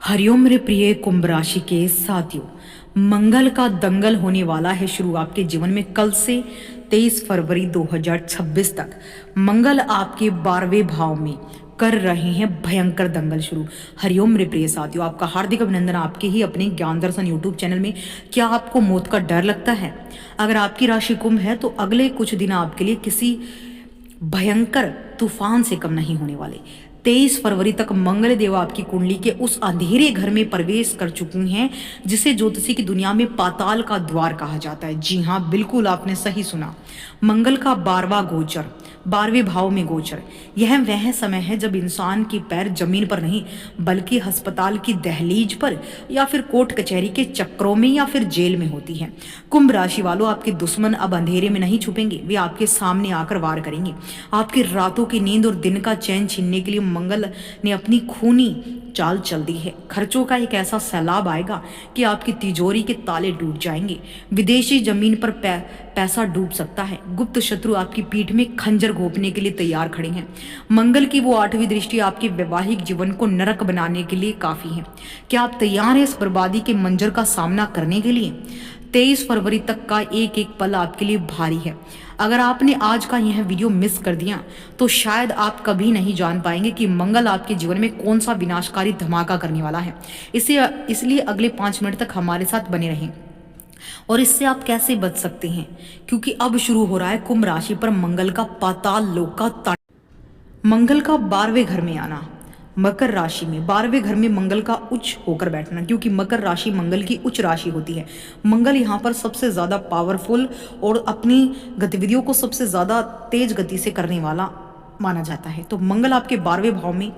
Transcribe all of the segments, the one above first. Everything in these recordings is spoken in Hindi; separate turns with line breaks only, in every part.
हरिओम मेरे प्रिय कुंभ राशि के साथियों, मंगल का दंगल होने वाला है शुरू आपके जीवन में कल से 23 फरवरी 2026 तक। मंगल आपके 12वें भाव में कर रहे हैं भयंकर दंगल शुरू। हरिओम मेरे प्रिय साथियों, आपका हार्दिक अभिनंदन आपके ही अपने ज्ञान दर्शन यूट्यूब चैनल में। क्या आपको मौत का डर लगता है? अगर आपकी राशि कुंभ है तो अगले कुछ दिन आपके लिए किसी भयंकर तूफान से कम नहीं होने वाले। 23 फरवरी तक मंगल देव आपकी कुंडली के उस अंधेरे घर में प्रवेश कर चुके हैं जिसे ज्योतिषी की दुनिया में पाताल का द्वार कहा जाता है। जी हाँ, बिल्कुल आपने सही सुना। मंगल का 12वां गोचर 12वें भाव में गोचर, यह वह समय है जब इंसान की पैर जमीन पर नहीं बल्कि अस्पताल की दहलीज पर या फिर कोर्ट कचहरी के चक्रों में या फिर जेल में होती है। कुंभ राशि वालों, आपके दुश्मन अब अंधेरे में नहीं छुपेंगे, वे आपके सामने आकर वार करेंगे। आपकी रातों की नींद और दिन का चैन छीनने के लिए मंगल ने अपनी खूनी चाल चल दी है। खर्चों का एक ऐसा सैलाब आएगा कि आपकी तिजोरी के ताले टूट जाएंगे। विदेशी जमीन पर पैसा डूब सकता है। गुप्त शत्रु आपकी पीठ में खंजर घोंपने के लिए तैयार खड़े हैं। मंगल की वो 8वीं दृष्टि आपके वैवाहिक जीवन को नरक बनाने के लिए काफी है। क्या आप तैयार हैं इस बर्बादी के मंजर का सामना करने के लिए? 23 फरवरी तक का एक एक पल आपके लिए भारी है। अगर आपने आज का यह वीडियो मिस कर दिया तो शायद आप कभी नहीं जान पाएंगे कि मंगल आपके जीवन में कौन सा विनाशकारी धमाका करने वाला है। इसलिए अगले 5 मिनट तक हमारे साथ बने रहें। और इससे आप कैसे बच सकते हैं, क्योंकि अब शुरू हो रहा है कुंभ राशि पर मंगल का पाताल लोक का मंगल का 12वें घर में आना। मकर राशि में 12वें घर में मंगल का उच्च होकर बैठना, क्योंकि मकर राशि मंगल की उच्च राशि होती है। मंगल यहाँ पर सबसे ज़्यादा पावरफुल और अपनी गतिविधियों को सबसे ज़्यादा तेज गति से करने वाला माना जाता है। तो मंगल आपके 12वें भाव में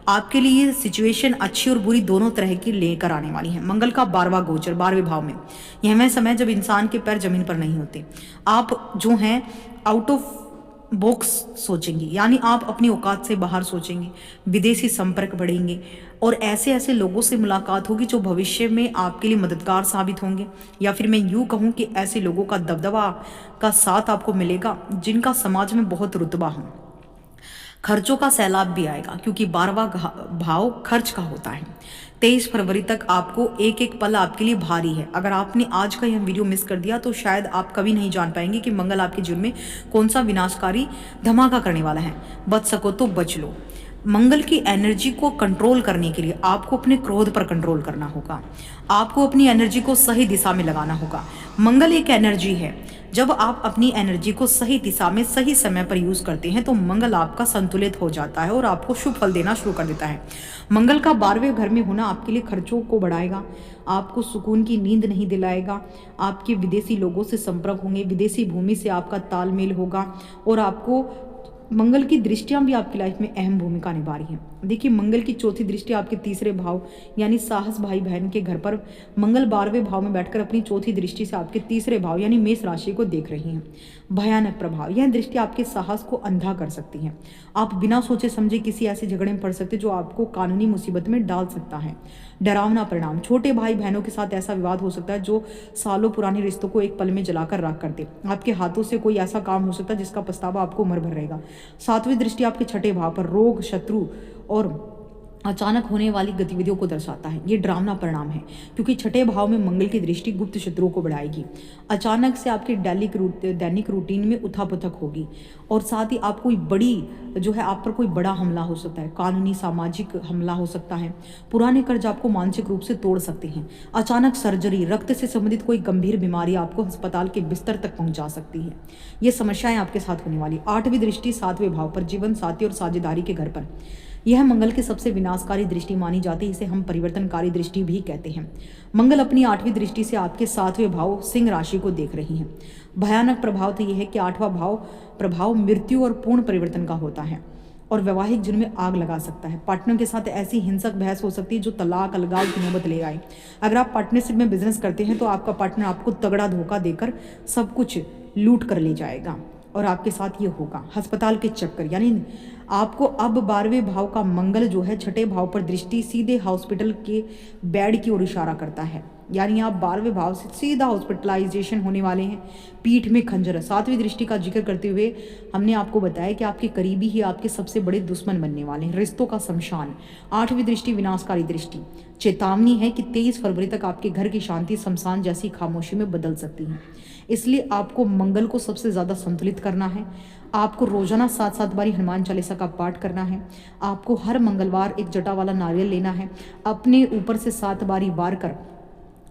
आपके लिए सिचुएशन अच्छी और बुरी दोनों तरह की लेकर आने वाली है। मंगल का 12वां गोचर 12वें भाव में, यह वह समय जब इंसान के पैर जमीन पर नहीं होते। आप जो हैं आउट ऑफ बॉक्स सोचेंगे, यानी आप अपनी औकात से बाहर सोचेंगे। विदेशी संपर्क बढ़ेंगे और ऐसे ऐसे लोगों से मुलाकात होगी जो भविष्य में आपके लिए मददगार साबित होंगे। या फिर मैं यूँ कहूँ कि ऐसे लोगों का दबदबा का साथ आपको मिलेगा जिनका समाज में बहुत रुतबा हो। खर्चों का सैलाब भी आएगा, क्योंकि 12वां भाव खर्च का होता है। 23 फरवरी तक आपको एक एक पल आपके लिए भारी है। अगर आपने आज का यह वीडियो मिस कर दिया तो शायद आप कभी नहीं जान पाएंगे कि मंगल आपके जीवन में कौन सा विनाशकारी धमाका करने वाला है। बच सको तो बच लो। मंगल की एनर्जी को कंट्रोल करने के लिए आपको अपने क्रोध पर कंट्रोल करना होगा। आपको अपनी एनर्जी को सही दिशा में लगाना होगा। मंगल एक एनर्जी है, जब आप अपनी एनर्जी को सही दिशा में सही समय पर यूज करते हैं तो मंगल आपका संतुलित हो जाता है और आपको शुभ फल देना शुरू कर देता है। मंगल का 12वें घर में होना आपके लिए खर्चों को बढ़ाएगा, आपको सुकून की नींद नहीं दिलाएगा। आपके विदेशी लोगों से संपर्क होंगे, विदेशी भूमि से आपका तालमेल होगा और आपको मंगल की दृष्टियां भी आपकी लाइफ में अहम भूमिका निभा रही हैं। देखिए, मंगल की चौथी दृष्टि आपके तीसरे भाव यानी साहस भाई बहन के घर पर मंगल 12वें भाव में बैठकर अपनी चौथी दृष्टि से आपके तीसरे भाव यानी मेष राशि को देख रही हैं। भयानक प्रभाव, यह दृष्टि आपके साहस को अंधा कर सकती है। आप बिना सोचे समझे किसी ऐसे झगड़े में पड़ सकते जो आपको कानूनी मुसीबत में डाल सकता है। डरावना परिणाम, छोटे भाई बहनों के साथ ऐसा विवाद हो सकता है जो सालों पुराने रिश्तों को एक पल में जलाकर राख कर दे। आपके हाथों से कोई ऐसा काम हो सकता है जिसका पछतावा आपको उम्र भर रहेगा। 7वीं दृष्टि आपके छठे भाव पर रोग, शत्रु और अचानक होने वाली गतिविधियों को दर्शाता है। ये डरावना परिणाम है, क्योंकि छठे भाव में मंगल की दृष्टि गुप्त शत्रुओं को बढ़ाएगी। अचानक से आपके दैनिक रूटीन में उथापुथक होगी और साथ ही आप कोई बड़ी जो है आप पर कोई बड़ा हमला हो सकता है, कानूनी सामाजिक हमला हो सकता है। पुराने कर्ज आपको मानसिक रूप से तोड़ सकते हैं। अचानक सर्जरी, रक्त से संबंधित कोई गंभीर बीमारी आपको अस्पताल के बिस्तर तक पहुंचा सकती है। ये समस्याएं आपके साथ होने वाली। 8वीं दृष्टि 7वें भाव पर जीवन साथी और साझेदारी के घर पर, यह मंगल की सबसे विनाशकारी दृष्टि मानी जाती है। इसे हम परिवर्तनकारी दृष्टि भी कहते हैं। मंगल अपनी 8वीं दृष्टि से आपके 7वें भाव सिंह राशि को देख रही हैं। भयानक प्रभाव तो यह है कि 8वां भाव प्रभाव मृत्यु और पूर्ण परिवर्तन का होता है और वैवाहिक जीवन में आग लगा सकता है। पार्टनर के साथ ऐसी हिंसक बहस हो सकती है जो तलाक अलगाव की नौबत ले आए। अगर आप पार्टनरशिप में बिजनेस करते हैं तो आपका पार्टनर आपको तगड़ा धोखा देकर सब कुछ लूट कर ले जाएगा और आपके साथ ये होगा। अस्पताल के चक्कर, यानी आपको अब 12वें भाव का मंगल जो है छठे भाव पर दृष्टि सीधे हॉस्पिटल के बेड की ओर इशारा करता है। यानी आप 12वें भाव से सीधा हॉस्पिटलाइजेशन होने वाले हैं। पीठ में खंजर, 7वीं दृष्टि का जिक्र करते हुए हमने आपको बताया कि आपके करीबी ही आपके सबसे बड़े दुश्मन बनने वाले हैं, रिश्तों का शमशान। 8वीं दृष्टि विनाशकारी दृष्टि, चेतावनी है कि 23 फरवरी तक आपके घर की शांति शमशान जैसी खामोशी में बदल सकती है। इसलिए आपको मंगल को सबसे ज़्यादा संतुलित करना है। आपको रोजाना 7-7 बारी हनुमान चालीसा का पाठ करना है। आपको हर मंगलवार एक जटा वाला नारियल लेना है, अपने ऊपर से 7 बारी वार कर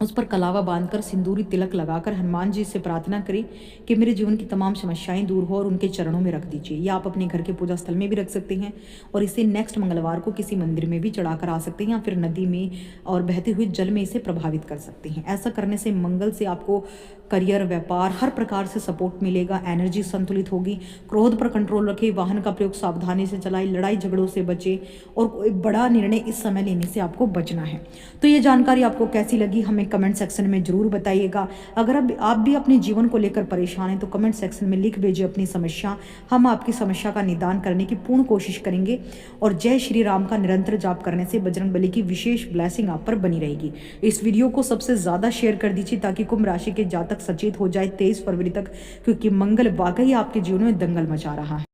उस पर कलावा बांधकर सिंदूरी तिलक लगाकर हनुमान जी से प्रार्थना करें कि मेरे जीवन की तमाम समस्याएं दूर हो, और उनके चरणों में रख दीजिए। या आप अपने घर के पूजा स्थल में भी रख सकते हैं और इसे नेक्स्ट मंगलवार को किसी मंदिर में भी चढ़ाकर आ सकते हैं, या फिर नदी में और बहते हुए जल में इसे प्रभावित कर सकते हैं। ऐसा करने से मंगल से आपको करियर, व्यापार, हर प्रकार से सपोर्ट मिलेगा। एनर्जी संतुलित होगी। क्रोध पर कंट्रोल रखें, वाहन का प्रयोग सावधानी से चलाएं, लड़ाई झगड़ों से बचें, और कोई बड़ा निर्णय इस समय लेने से आपको बचना है। तो ये जानकारी आपको कैसी लगी हमें कमेंट सेक्शन में जरूर बताइएगा। अगर आप भी अपने जीवन को लेकर परेशान हैं तो कमेंट सेक्शन में लिख भेजिए अपनी समस्या। हम आपकी समस्या का निदान करने की पूर्ण कोशिश करेंगे। और जय श्री राम का निरंतर जाप करने से बजरंगबली की विशेष ब्लेसिंग आप पर बनी रहेगी। इस वीडियो को सबसे ज़्यादा शेयर कर दीजिए ताकि कुंभ राशि के जातक सचेत हो जाए 23 फरवरी तक, क्योंकि मंगल वाकई आपके जीवन में दंगल मचा रहा है।